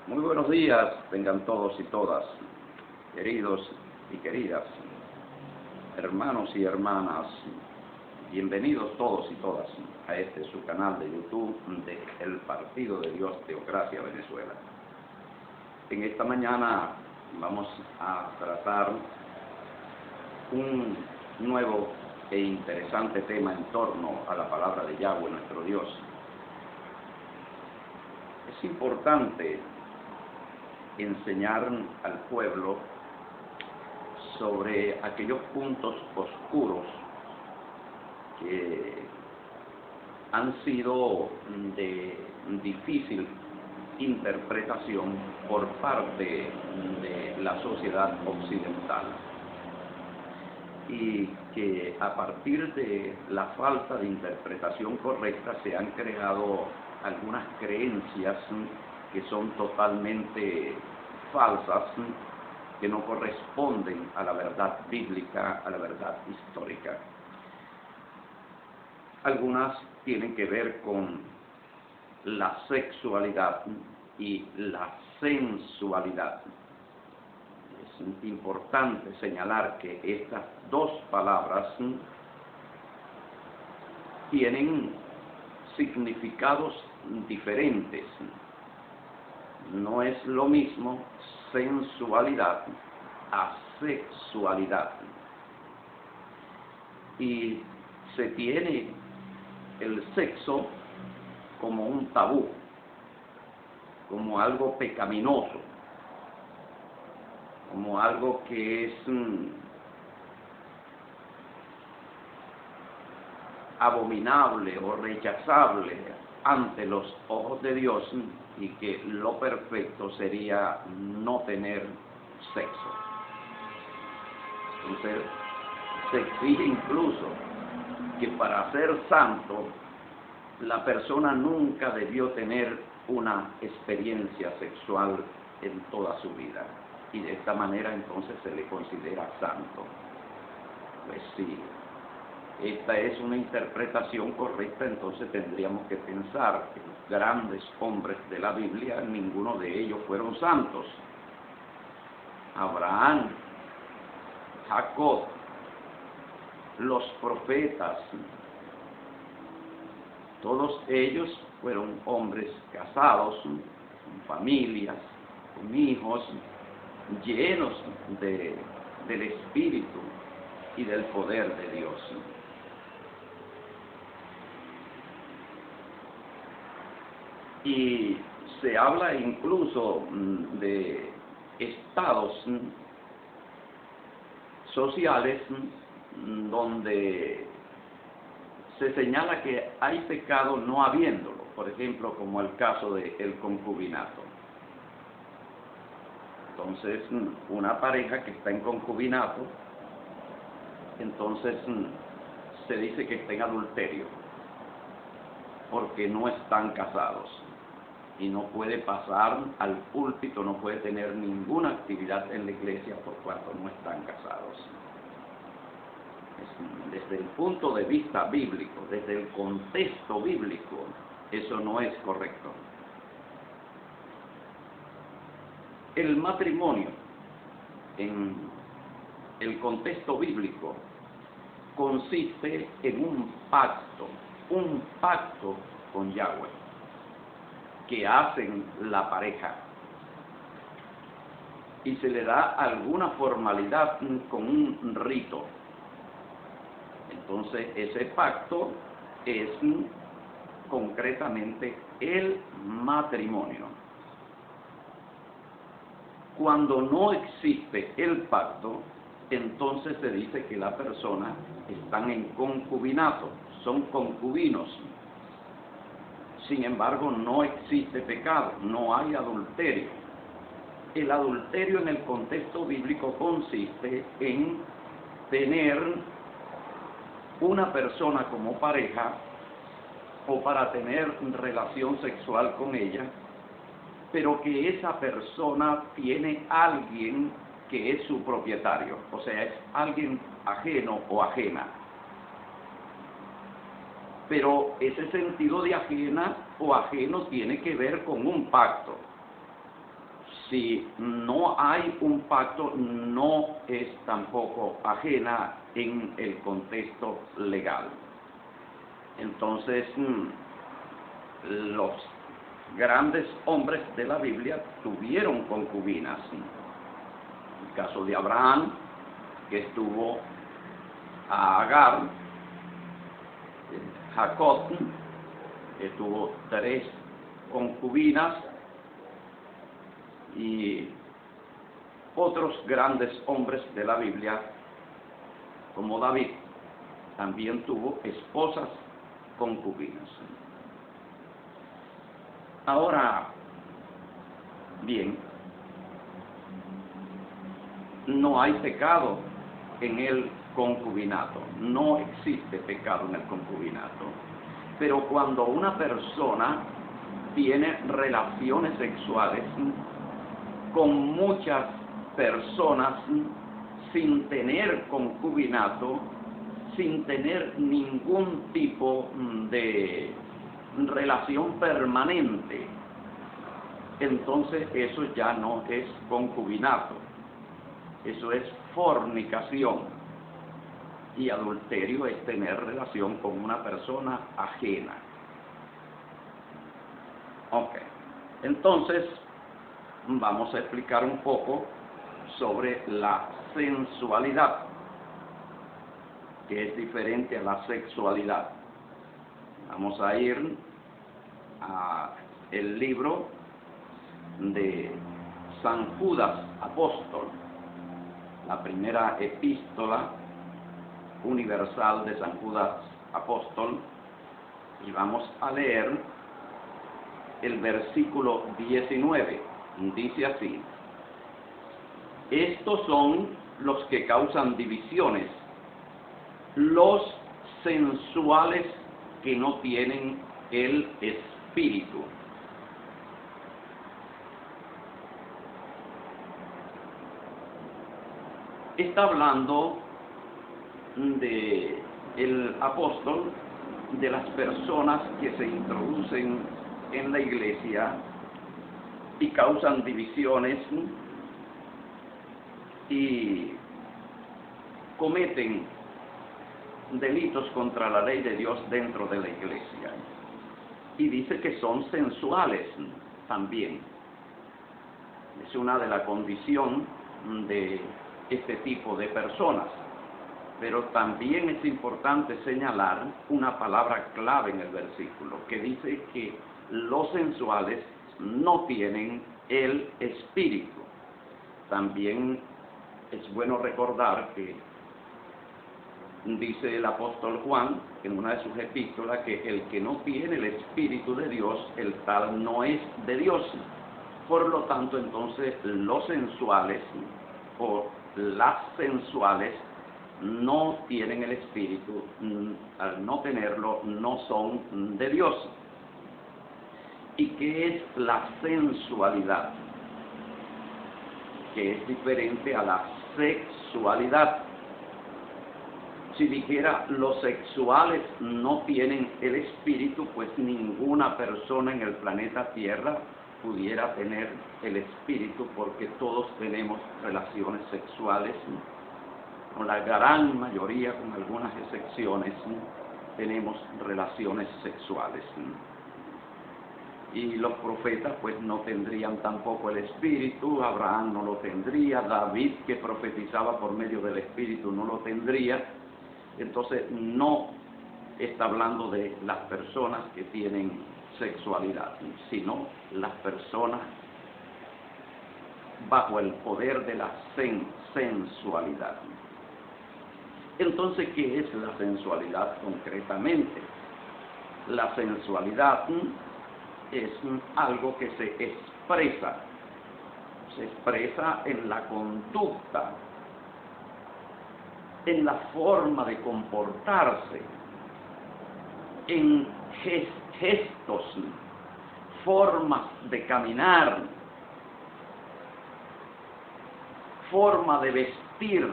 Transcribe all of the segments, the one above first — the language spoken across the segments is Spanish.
Muy buenos días, tengan todos y todas, queridos y queridas, hermanos y hermanas, bienvenidos todos y todas a este su canal de YouTube de El Partido de Dios Teocracia Venezuela. En esta mañana vamos a tratar un nuevo e interesante tema en torno a la palabra de Yahweh, nuestro Dios. Es importante enseñar al pueblo sobre aquellos puntos oscuros que han sido de difícil interpretación por parte de la sociedad occidental y que a partir de la falta de interpretación correcta se han creado algunas creencias que son totalmente falsas, que no corresponden a la verdad bíblica, a la verdad histórica. Algunas tienen que ver con la sexualidad y la sensualidad. Es importante señalar que estas dos palabras tienen significados diferentes. No es lo mismo sensualidad a sexualidad. Y se tiene el sexo como un tabú, como algo pecaminoso, como algo que es abominable o rechazable ante los ojos de Dios, y que lo perfecto sería no tener sexo. Entonces, se exige incluso que para ser santo, la persona nunca debió tener una experiencia sexual en toda su vida. Y de esta manera entonces se le considera santo. Pues sí, esta es una interpretación correcta, entonces tendríamos que pensar que los grandes hombres de la Biblia, ninguno de ellos fueron santos. Abraham, Jacob, los profetas, todos ellos fueron hombres casados, con familias, con hijos, llenos del Espíritu y del poder de Dios. Y se habla incluso de estados sociales donde se señala que hay pecado no habiéndolo, por ejemplo, como el caso del concubinato. Entonces, una pareja que está en concubinato, entonces se dice que está en adulterio, porque no están casados, y no puede pasar al púlpito, no puede tener ninguna actividad en la iglesia por cuanto no están casados. Desde el punto de vista bíblico, desde el contexto bíblico, eso no es correcto. El matrimonio, en el contexto bíblico, consiste en un pacto con Yahweh, que hacen la pareja, y se le da alguna formalidad con un rito. Entonces ese pacto es concretamente el matrimonio. Cuando no existe el pacto, entonces se dice que la persona están en concubinato, son concubinos. Sin embargo, no existe pecado, no hay adulterio. El adulterio en el contexto bíblico consiste en tener una persona como pareja o para tener relación sexual con ella, pero que esa persona tiene alguien que es su propietario, o sea, es alguien ajeno o ajena. Pero ese sentido de ajena o ajeno tiene que ver con un pacto. si no hay un pacto, no es tampoco ajena en el contexto legal. Entonces, los grandes hombres de la Biblia tuvieron concubinas. El caso de Abraham, que estuvo a Agar, Jacob, que tuvo 3 concubinas, y otros grandes hombres de la Biblia, como David, también tuvo esposas concubinas. Ahora, bien, no hay pecado en el concubinato, no existe pecado en el concubinato, pero cuando una persona tiene relaciones sexuales con muchas personas sin tener concubinato, sin tener ningún tipo de relación permanente, entonces eso ya no es concubinato, eso es fornicación, y adulterio es tener relación con una persona ajena. Ok, entonces vamos a explicar un poco sobre la sensualidad, que es diferente a la sexualidad. Vamos a ir a el libro de San Judas Apóstol, la primera epístola universal de San Judas Apóstol, y vamos a leer el versículo 19. Dice así: estos son los que causan divisiones, los sensuales que no tienen el espíritu. Está hablando de el apóstol de las personas que se introducen en la iglesia y causan divisiones y cometen delitos contra la ley de Dios dentro de la iglesia. Y dice que son sensuales también. Es una de las condiciones de este tipo de personas. Pero también es importante señalar una palabra clave en el versículo, que dice que los sensuales no tienen el espíritu. También es bueno recordar que dice el apóstol Juan en una de sus epístolas que el que no tiene el espíritu de Dios, el tal no es de Dios. Por lo tanto, entonces, los sensuales o las sensuales no tienen el espíritu, al no tenerlo, no son de Dios. ¿Y qué es la sensualidad? Que es diferente a la sexualidad. Si dijera los sexuales no tienen el espíritu, pues ninguna persona en el planeta Tierra pudiera tener el espíritu, porque todos tenemos relaciones sexuales, con la gran mayoría, con algunas excepciones, tenemos relaciones sexuales. Y los profetas pues no tendrían tampoco el espíritu, Abraham no lo tendría, David, que profetizaba por medio del espíritu, no lo tendría. Entonces no está hablando de las personas que tienen sexualidad, sino las personas bajo el poder de la sensualidad. Entonces, ¿qué es la sensualidad concretamente? La sensualidad es algo que se expresa en la conducta, en la forma de comportarse, en gestos, formas de caminar, forma de vestir,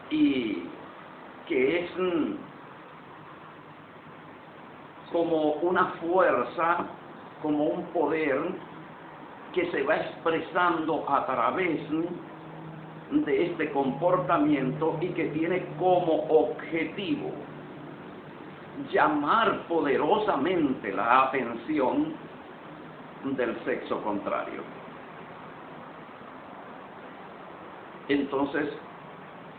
y que es como una fuerza, como un poder que se va expresando a través de este comportamiento y que tiene como objetivo llamar poderosamente la atención del sexo contrario. Entonces,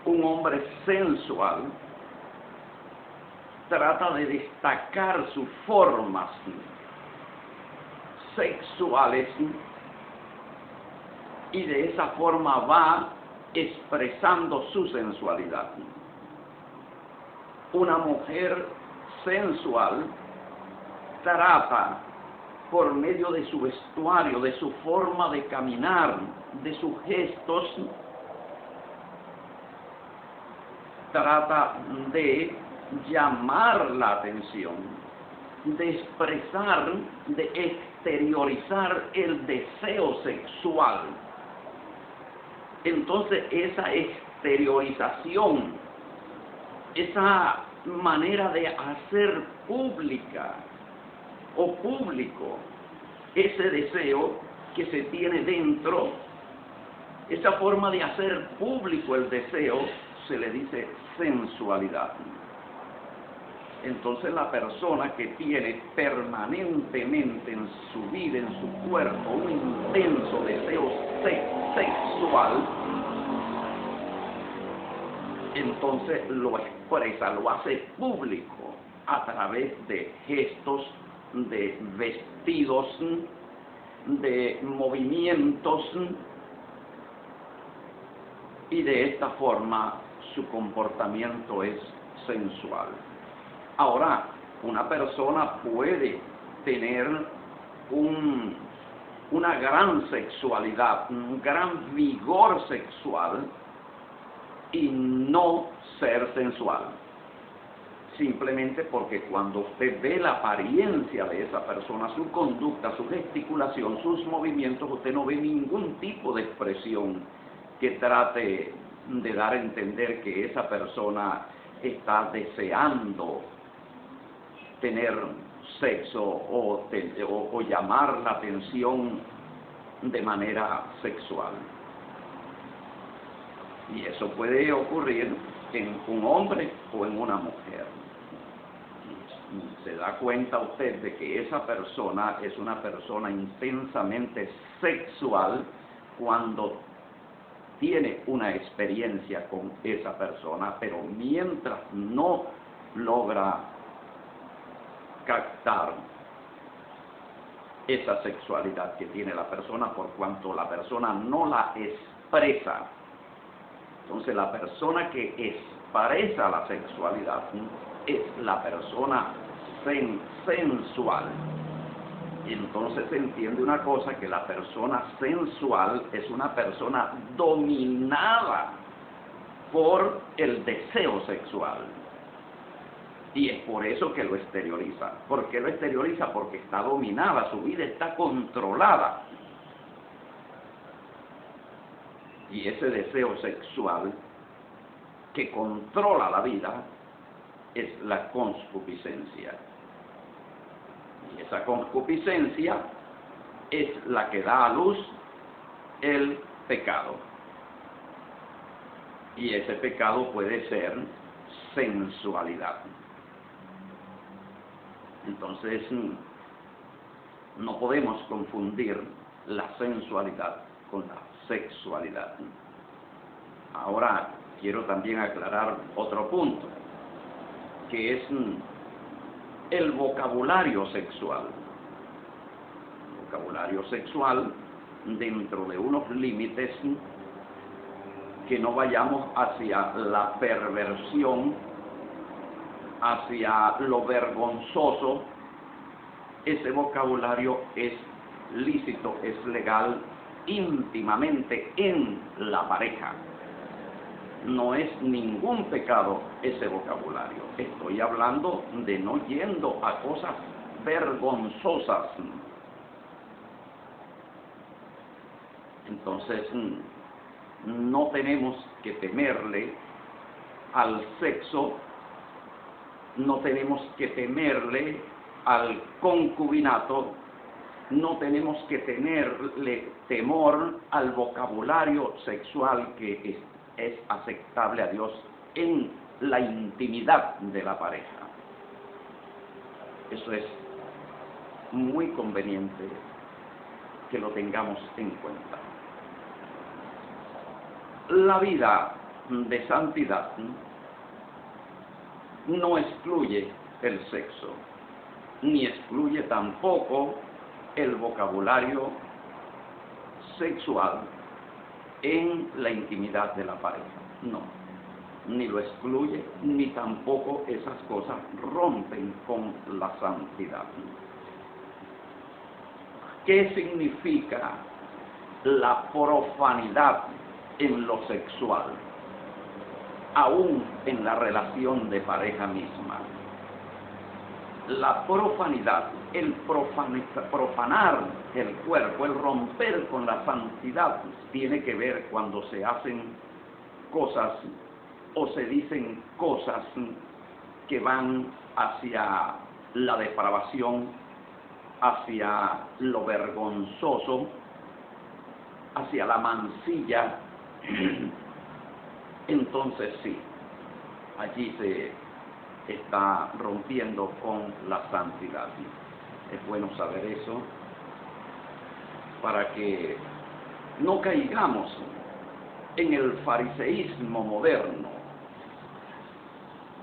un hombre sensual trata de destacar sus formas sexuales y de esa forma va expresando su sensualidad. Una mujer sensual trata, por medio de su vestuario, de su forma de caminar, de sus gestos, trata de llamar la atención, de expresar, de exteriorizar el deseo sexual. Entonces esa exteriorización, esa manera de hacer pública o público ese deseo que se tiene dentro, esa forma de hacer público el deseo, se le dice sensualidad. Entonces la persona que tiene permanentemente en su vida, en su cuerpo, un intenso deseo sexual, entonces lo expresa, lo hace público a través de gestos, de vestidos, de movimientos, y de esta forma su comportamiento es sensual. Ahora, una persona puede tener una gran sexualidad, un gran vigor sexual y no ser sensual. Simplemente porque cuando usted ve la apariencia de esa persona, su conducta, su gesticulación, sus movimientos, usted no ve ningún tipo de expresión que trate de dar a entender que esa persona está deseando tener sexo o llamar la atención de manera sexual. Y eso puede ocurrir en un hombre o en una mujer. Se da cuenta usted de que esa persona es una persona intensamente sexual cuando tiene una experiencia con esa persona, pero mientras no logra captar esa sexualidad que tiene la persona, por cuanto la persona no la expresa. Entonces la persona que expresa la sexualidad es la persona sensual. Y entonces se entiende una cosa, que la persona sensual es una persona dominada por el deseo sexual. Y es por eso que lo exterioriza. ¿Por qué lo exterioriza? Porque está dominada, su vida está controlada. Y ese deseo sexual que controla la vida es la concupiscencia. Y esa concupiscencia es la que da a luz el pecado. Y ese pecado puede ser sensualidad. Entonces, no podemos confundir la sensualidad con la sexualidad. Ahora, quiero también aclarar otro punto, que es el vocabulario sexual. El vocabulario sexual dentro de unos límites que no vayamos hacia la perversión, hacia lo vergonzoso. Ese vocabulario es lícito, es legal íntimamente en la pareja. No es ningún pecado ese vocabulario. Estoy hablando de no yendo a cosas vergonzosas. Entonces, no tenemos que temerle al sexo, no tenemos que temerle al concubinato, no tenemos que tenerle temor al vocabulario sexual que es aceptable a Dios en la intimidad de la pareja. Eso es muy conveniente que lo tengamos en cuenta. La vida de santidad no excluye el sexo, ni excluye tampoco el vocabulario sexual en la intimidad de la pareja. No, ni lo excluye, ni tampoco esas cosas rompen con la santidad. ¿Qué significa la profanidad en lo sexual, aún en la relación de pareja misma? La profanidad, el profanar el cuerpo, el romper con la santidad, tiene que ver cuando se hacen cosas o se dicen cosas que van hacia la depravación, hacia lo vergonzoso, hacia la mancilla. Entonces sí, allí se está rompiendo con la santidad. Es bueno saber eso para que no caigamos en el fariseísmo moderno,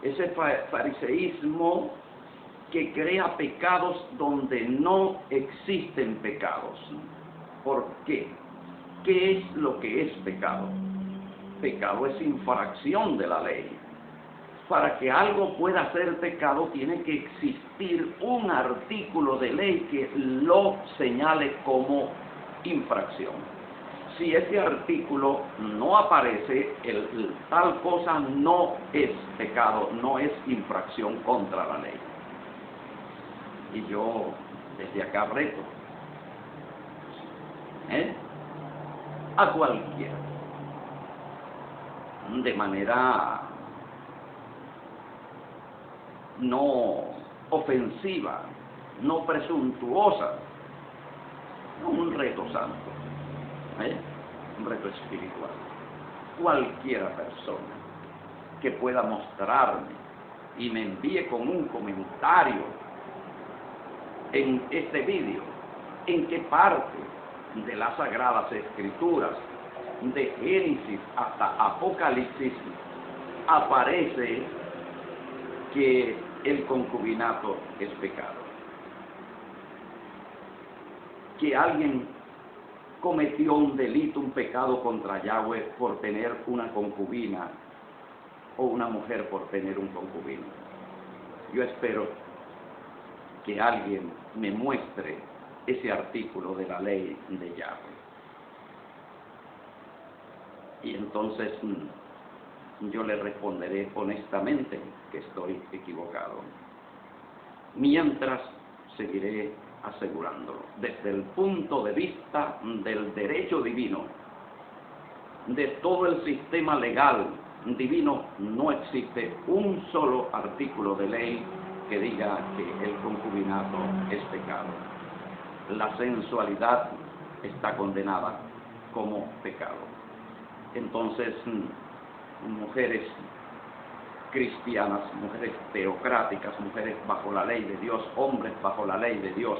ese fariseísmo que crea pecados donde no existen pecados. ¿Por qué? ¿Qué es lo que es pecado? Pecado es infracción de la ley. Para que algo pueda ser pecado tiene que existir un artículo de ley que lo señale como infracción. Si ese artículo no aparece, tal cosa no es pecado, no es infracción contra la ley. Y yo desde acá reto a cualquiera, de manera no ofensiva, no presuntuosa, un reto santo, un reto espiritual. Cualquiera persona que pueda mostrarme y me envíe con un comentario en este vídeo, en qué parte de las Sagradas Escrituras, de Génesis hasta Apocalipsis, aparece que el concubinato es pecado. Que alguien cometió un delito, un pecado contra Yahweh por tener una concubina, o una mujer por tener un concubino. Yo espero que alguien me muestre ese artículo de la ley de Yahweh. Y entonces yo le responderé honestamente que estoy equivocado. Mientras seguiré asegurándolo. Desde el punto de vista del derecho divino, de todo el sistema legal divino, no existe un solo artículo de ley que diga que el concubinato es pecado. La sensualidad está condenada como pecado. Entonces, mujeres cristianas, mujeres teocráticas, mujeres bajo la ley de Dios, hombres bajo la ley de Dios,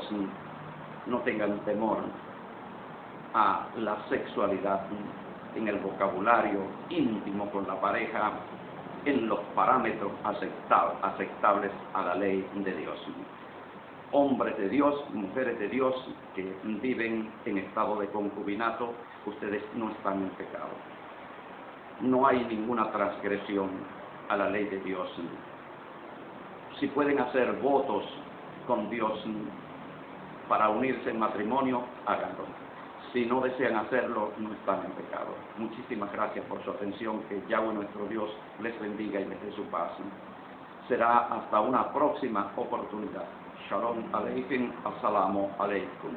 no tengan temor a la sexualidad en el vocabulario íntimo con la pareja, en los parámetros aceptables a la ley de Dios. Hombres de Dios, mujeres de Dios que viven en estado de concubinato, ustedes no están en pecado. No hay ninguna transgresión a la ley de Dios. Si pueden hacer votos con Dios para unirse en matrimonio, háganlo. Si no desean hacerlo, no están en pecado. Muchísimas gracias por su atención. Que Yahweh nuestro Dios les bendiga y les dé su paz. Será hasta una próxima oportunidad. Shalom Aleichem, Assalamu Alaikum.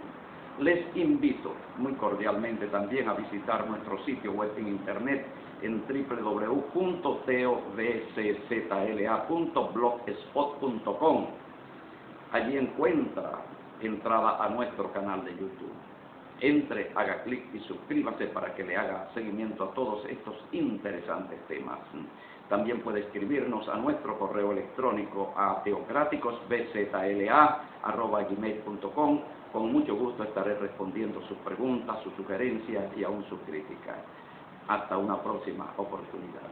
Les invito muy cordialmente también a visitar nuestro sitio web en internet en www.tovczla.blogspot.com. Allí encuentra entrada a nuestro canal de YouTube. Entre, haga clic y suscríbase para que le haga seguimiento a todos estos interesantes temas. También puede escribirnos a nuestro correo electrónico a teocráticosbzla@gmail.com. Con mucho gusto estaré respondiendo sus preguntas, sus sugerencias y aún sus críticas. Hasta una próxima oportunidad.